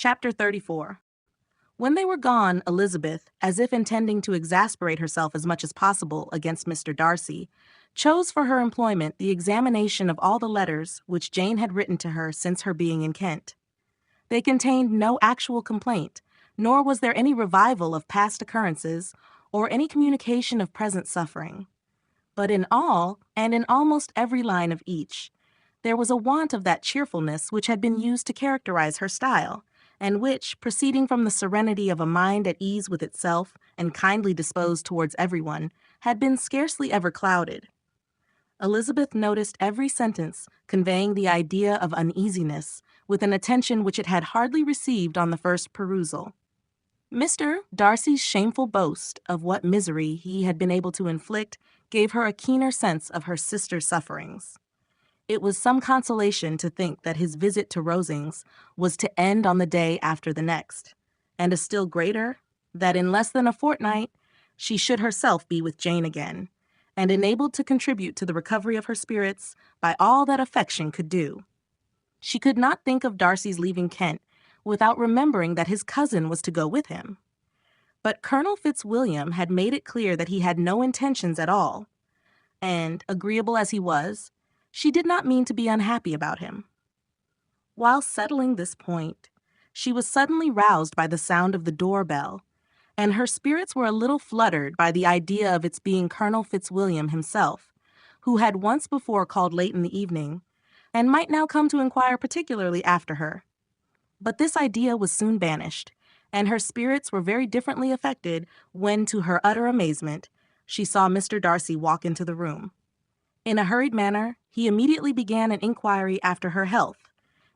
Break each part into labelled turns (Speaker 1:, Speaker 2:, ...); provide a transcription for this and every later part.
Speaker 1: Chapter 34. When they were gone, Elizabeth, as if intending to exasperate herself as much as possible against Mr. Darcy, chose for her employment the examination of all the letters which Jane had written to her since her being in Kent. They contained no actual complaint, nor was there any revival of past occurrences or any communication of present suffering. But in all, and in almost every line of each, there was a want of that cheerfulness which had been used to characterize her style, and which, proceeding from the serenity of a mind at ease with itself and kindly disposed towards everyone, had been scarcely ever clouded. Elizabeth noticed every sentence conveying the idea of uneasiness with an attention which it had hardly received on the first perusal. Mr. Darcy's shameful boast of what misery he had been able to inflict gave her a keener sense of her sister's sufferings. It was some consolation to think that his visit to Rosings was to end on the day after the next, and a still greater, that in less than a fortnight she should herself be with Jane again, and enabled to contribute to the recovery of her spirits by all that affection could do. She could not think of Darcy's leaving Kent without remembering that his cousin was to go with him. But Colonel Fitzwilliam had made it clear that he had no intentions at all, and, agreeable as he was, she did not mean to be unhappy about him. While settling this point, she was suddenly roused by the sound of the doorbell, and her spirits were a little fluttered by the idea of its being Colonel Fitzwilliam himself, who had once before called late in the evening, and might now come to inquire particularly after her. But this idea was soon banished, and her spirits were very differently affected when, to her utter amazement, she saw Mr. Darcy walk into the room. In a hurried manner, he immediately began an inquiry after her health,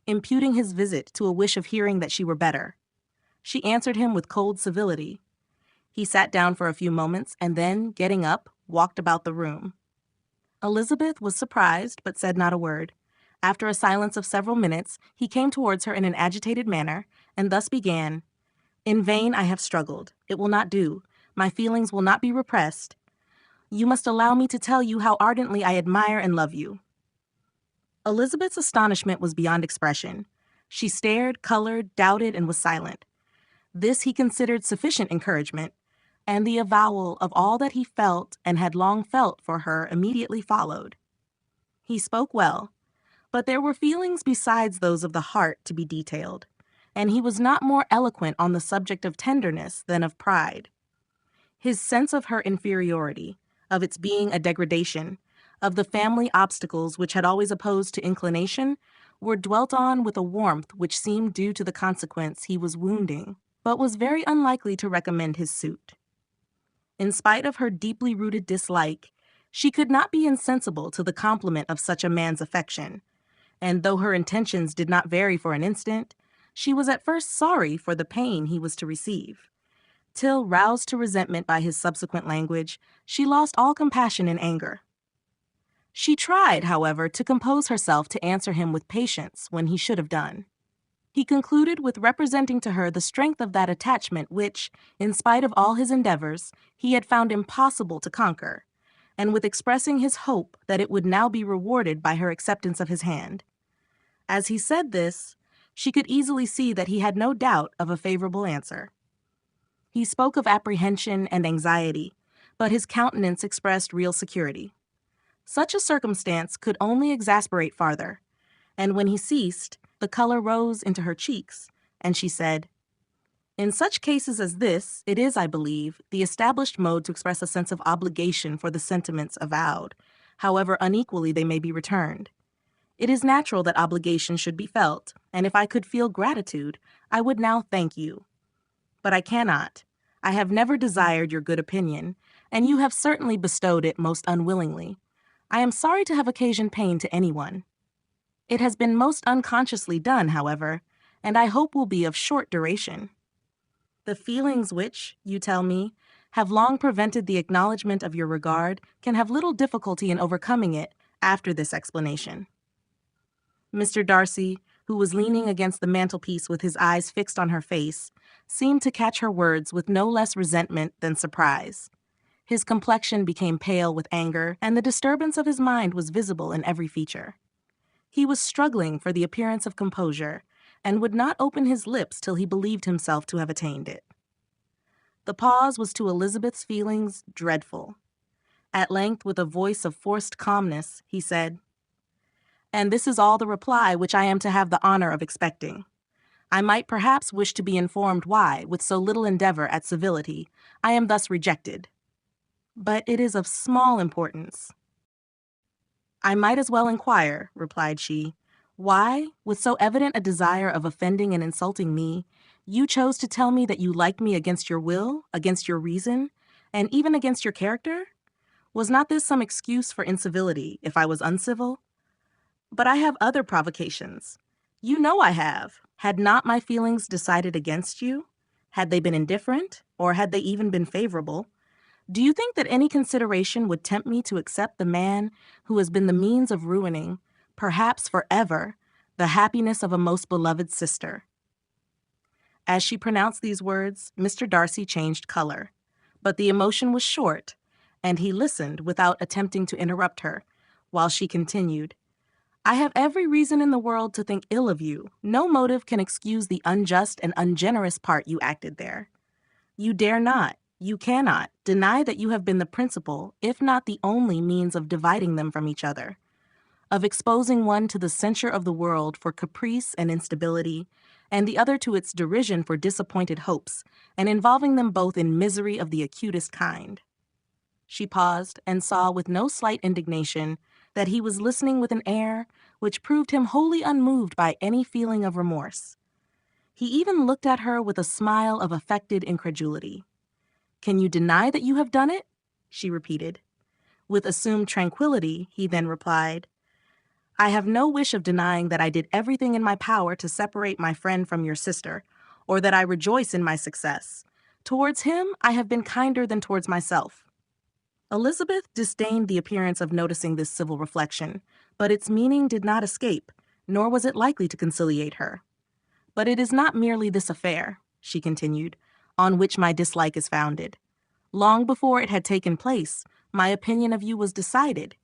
Speaker 1: imputing his visit to a wish of hearing that she were better. She answered him with cold civility. He sat down for a few moments, and then, getting up, walked about the room. Elizabeth was surprised, but said not a word. After a silence of several minutes, he came towards her in an agitated manner, and thus began, "In vain I have struggled. It will not do. My feelings will not be repressed. You must allow me to tell you how ardently I admire and love you." Elizabeth's astonishment was beyond expression. She stared, colored, doubted, and was silent. This he considered sufficient encouragement, and the avowal of all that he felt and had long felt for her immediately followed. He spoke well, but there were feelings besides those of the heart to be detailed, and he was not more eloquent on the subject of tenderness than of pride. His sense of her inferiority, of its being a degradation, of the family obstacles which had always opposed to inclination, were dwelt on with a warmth which seemed due to the consequence he was wounding, but was very unlikely to recommend his suit. In spite of her deeply rooted dislike, she could not be insensible to the compliment of such a man's affection, and though her intentions did not vary for an instant, she was at first sorry for the pain he was to receive, till, roused to resentment by his subsequent language, she lost all compassion in anger. She tried, however, to compose herself to answer him with patience when he should have done. He concluded with representing to her the strength of that attachment which, in spite of all his endeavors, he had found impossible to conquer, and with expressing his hope that it would now be rewarded by her acceptance of his hand. As he said this, she could easily see that he had no doubt of a favorable answer. He spoke of apprehension and anxiety, but his countenance expressed real security. Such a circumstance could only exasperate farther, and when he ceased, the color rose into her cheeks, and she said, "In such cases as this, it is, I believe, the established mode to express a sense of obligation for the sentiments avowed, however unequally they may be returned. It is natural that obligation should be felt, and if I could feel gratitude, I would now thank you. But I cannot. I have never desired your good opinion, and you have certainly bestowed it most unwillingly. I am sorry to have occasioned pain to anyone. It has been most unconsciously done, however, and I hope will be of short duration. The feelings which, you tell me, have long prevented the acknowledgement of your regard can have little difficulty in overcoming it after this explanation." Mr. Darcy, who was leaning against the mantelpiece with his eyes fixed on her face, seemed to catch her words with no less resentment than surprise. His complexion became pale with anger, and the disturbance of his mind was visible in every feature. He was struggling for the appearance of composure, and would not open his lips till he believed himself to have attained it. The pause was to Elizabeth's feelings dreadful. At length, with a voice of forced calmness, he said, "And this is all the reply which I am to have the honor of expecting. I might perhaps wish to be informed why, with so little endeavor at civility, I am thus rejected. But it is of small importance." "I might as well inquire," replied she, "why, with so evident a desire of offending and insulting me, you chose to tell me that you liked me against your will, against your reason, and even against your character? Was not this some excuse for incivility, if I was uncivil? But I have other provocations. You know I have. Had not my feelings decided against you? Had they been indifferent, or had they even been favorable? Do you think that any consideration would tempt me to accept the man who has been the means of ruining, perhaps forever, the happiness of a most beloved sister?" As she pronounced these words, Mr. Darcy changed color, but the emotion was short, and he listened without attempting to interrupt her, while she continued, "I have every reason in the world to think ill of you. No motive can excuse the unjust and ungenerous part you acted there. You dare not, you cannot, deny that you have been the principal, if not the only means of dividing them from each other, of exposing one to the censure of the world for caprice and instability, and the other to its derision for disappointed hopes, and involving them both in misery of the acutest kind." She paused and saw with no slight indignation that he was listening with an air which proved him wholly unmoved by any feeling of remorse. He even looked at her with a smile of affected incredulity. "Can you deny that you have done it?" she repeated. With assumed tranquility, he then replied, "I have no wish of denying that I did everything in my power to separate my friend from your sister, or that I rejoice in my success. Towards him, I have been kinder than towards myself." Elizabeth disdained the appearance of noticing this civil reflection, but its meaning did not escape, nor was it likely to conciliate her. "But it is not merely this affair," she continued, "on which my dislike is founded. Long before it had taken place, my opinion of you was decided.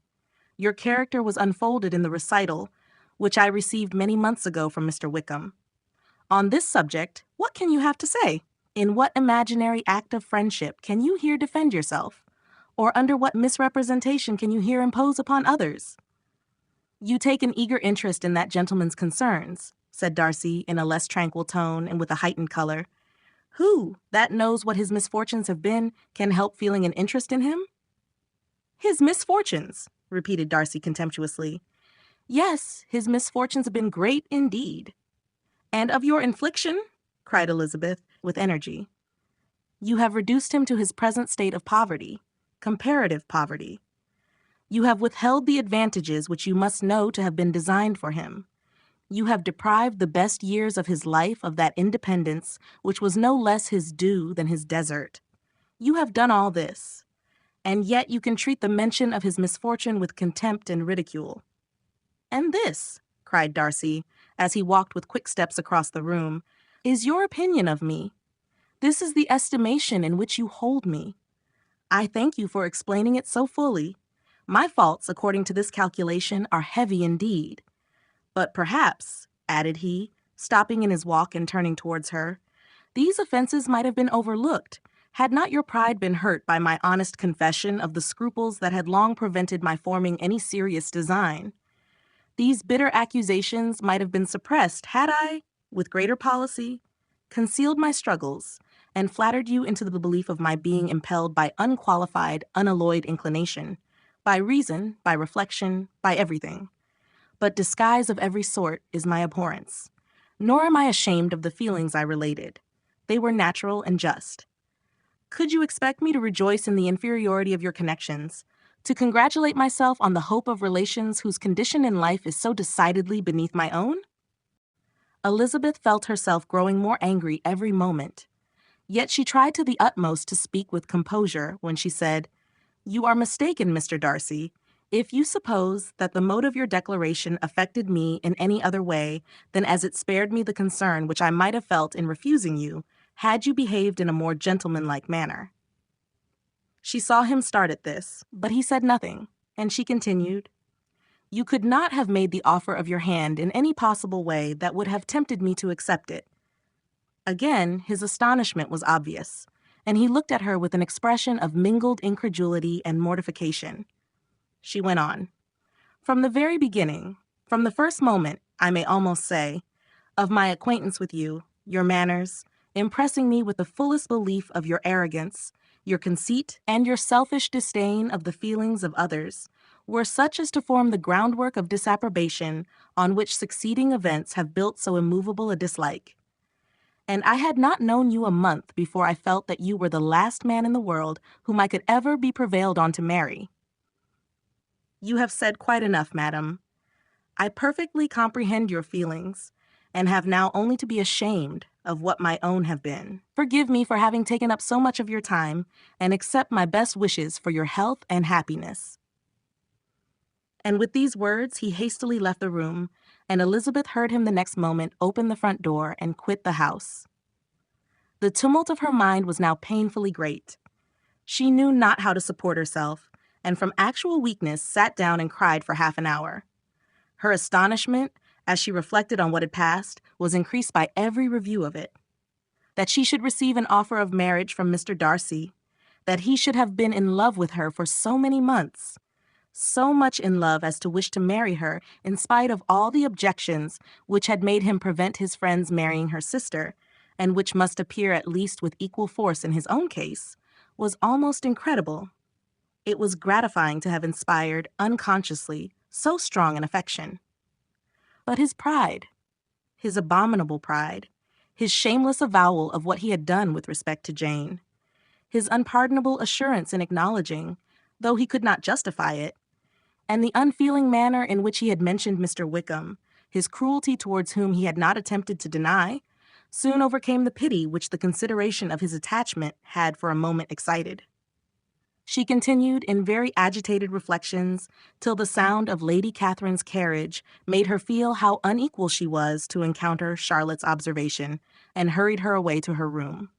Speaker 1: Your character was unfolded in the recital, which I received many months ago from Mr. Wickham. On this subject, what can you have to say? In what imaginary act of friendship can you here defend yourself? Or under what misrepresentation can you here impose upon others?" "You take an eager interest in that gentleman's concerns," said Darcy in a less tranquil tone and with a heightened color. "Who, that knows what his misfortunes have been, can help feeling an interest in him?" "His misfortunes," repeated Darcy contemptuously. "Yes, his misfortunes have been great indeed." "And of your infliction?" cried Elizabeth, with energy. "You have reduced him to his present state of poverty, comparative poverty. You have withheld the advantages which you must know to have been designed for him. You have deprived the best years of his life of that independence which was no less his due than his desert. You have done all this, and yet you can treat the mention of his misfortune with contempt and ridicule. And this," cried Darcy, as he walked with quick steps across the room, "is your opinion of me. This is the estimation in which you hold me. I thank you for explaining it so fully. My faults, according to this calculation, are heavy indeed. But perhaps," added he, stopping in his walk and turning towards her, "these offenses might have been overlooked, had not your pride been hurt by my honest confession of the scruples that had long prevented my forming any serious design. These bitter accusations might have been suppressed had I, with greater policy, concealed my struggles, and flattered you into the belief of my being impelled by unqualified, unalloyed inclination, by reason, by reflection, by everything. But disguise of every sort is my abhorrence. Nor am I ashamed of the feelings I related. They were natural and just. Could you expect me to rejoice in the inferiority of your connections, to congratulate myself on the hope of relations whose condition in life is so decidedly beneath my own?" Elizabeth felt herself growing more angry every moment. Yet she tried to the utmost to speak with composure when she said, "You are mistaken, Mr. Darcy, if you suppose that the mode of your declaration affected me in any other way than as it spared me the concern which I might have felt in refusing you, had you behaved in a more gentlemanlike manner." She saw him start at this, but he said nothing, and she continued, You could not have made the offer of your hand in any possible way that would have tempted me to accept it." Again, his astonishment was obvious, and he looked at her with an expression of mingled incredulity and mortification. She went on. "From the very beginning, from the first moment, I may almost say, of my acquaintance with you, your manners, impressing me with the fullest belief of your arrogance, your conceit, and your selfish disdain of the feelings of others, were such as to form the groundwork of disapprobation on which succeeding events have built so immovable a dislike. And I had not known you a month before I felt that you were the last man in the world whom I could ever be prevailed on to marry." "You have said quite enough, madam. I perfectly comprehend your feelings, and have now only to be ashamed of what my own have been. Forgive me for having taken up so much of your time, and accept my best wishes for your health and happiness." And with these words, he hastily left the room, and Elizabeth heard him the next moment open the front door and quit the house. The tumult of her mind was now painfully great. She knew not how to support herself, and from actual weakness sat down and cried for half an hour. Her astonishment, as she reflected on what had passed, was increased by every review of it. That she should receive an offer of marriage from Mr. Darcy, that he should have been in love with her for so many months, so much in love as to wish to marry her in spite of all the objections which had made him prevent his friends marrying her sister, and which must appear at least with equal force in his own case, was almost incredible. It was gratifying to have inspired, unconsciously, so strong an affection. But his pride, his abominable pride, his shameless avowal of what he had done with respect to Jane, his unpardonable assurance in acknowledging, though he could not justify it, and the unfeeling manner in which he had mentioned Mr. Wickham, his cruelty towards whom he had not attempted to deny, soon overcame the pity which the consideration of his attachment had for a moment excited. She continued in very agitated reflections till the sound of Lady Catherine's carriage made her feel how unequal she was to encounter Charlotte's observation, and hurried her away to her room.